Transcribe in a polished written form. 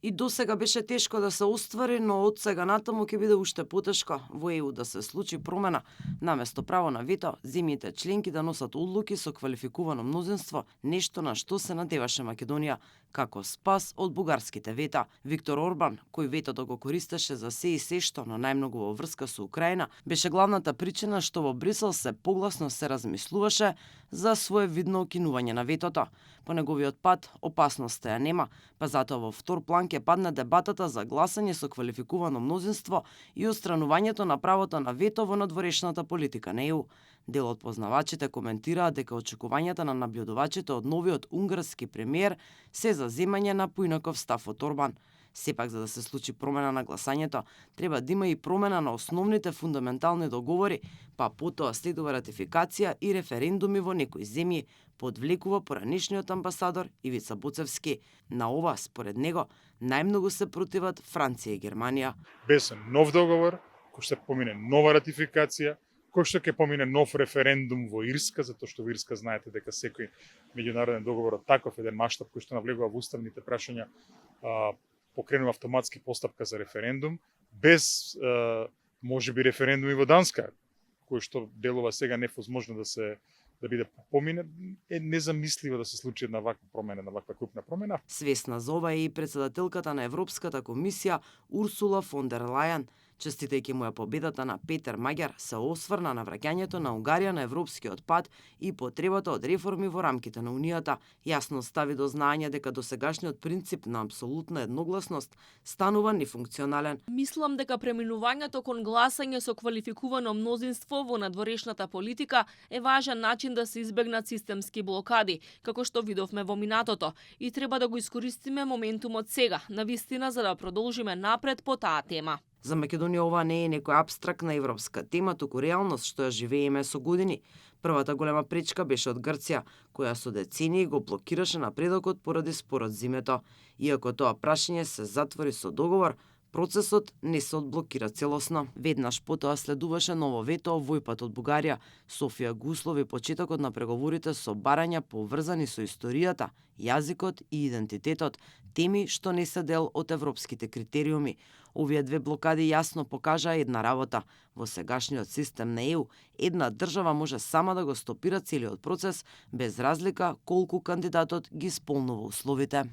И досега беше тешко да се оствари, но од сега натаму ќе биде уште потешко во ЕУ да се случи промена. Наместо право на вето, земјите членки да носат одлуки со квалификувано мнозинство, нешто на што се надеваше Македонија, како спас од бугарските вета. Виктор Орбан, кој ветото го користеше за се и се што, но најмногу во врска со Украина, беше главната причина што во Брисел се погласно се размислуваше за своевидно укинување на ветото. По неговиот пат, опасност ја нема, па затоа во втор план ќе падне дебатата за гласање со квалификувано мнозинство и отстранувањето на правото на вето во надворешната политика на ЕУ. Дел од познавачите коментираат дека очекувањата на набљудувачите од новиот унгарски премиер се за земање на поинаков став од Орбан. Сепак, за да се случи промена на гласањето, треба да има и промена на основните фундаментални договори, па потоа следува ратификација и референдуми во некои земји, подвлекува поранешниот амбасадор Ивица Буцевски. На ова, според него, најмногу се противат Франција и Германија. Без нов договор, кој што помине нова ратификација, кој што ќе помине нов референдум во Ирска, затоа што во Ирска знаете дека секој меѓународен договор од таков еден маштаб кој што навлегува во уставните прашања покренува автоматски постапка за референдум, без можеби референдуми во Данска, кој што делува сега невозможно да биде помине, е незамисливо да се случи една ваква промена, на ваква крупна промена. Свесна за ова е и претседателката на Европската комисија Урсула фон дер Лајен. Честитајќи му ја победата на Петер Маѓар, се осврна на враќањето на Унгарија на европскиот пат и потребата од реформи во рамките на Унијата. Јасно стави до знаење дека досегашниот принцип на апсолутна едногласност станува нефункционален. Мислам дека преминувањето кон гласање со квалификувано мнозинство во надворешната политика е важен начин да се избегнат системски блокади, како што видовме во минатото, и треба да го искористиме моментумот сега, навистина, за да продолжиме напред по таа тема. За Македонија ова не е некоја абстрактна европска тема, туку реалност што ја живееме со години. Првата голема пречка беше од Грција, која со децении го блокираше напредокот поради спорот зимето. Иако тоа прашање се затвори со договор, процесот не се одблокира целосно. Веднаш потоа следуваше ново вето овојпат од Бугарија. Софија го услови почетокот на преговорите со барања поврзани со историјата, јазикот и идентитетот, теми што не се дел од европските критериуми. Овие две блокади јасно покажаа една работа. Во сегашниот систем на ЕУ, една држава може сама да го стопира целиот процес, без разлика колку кандидатот ги исполнува условите.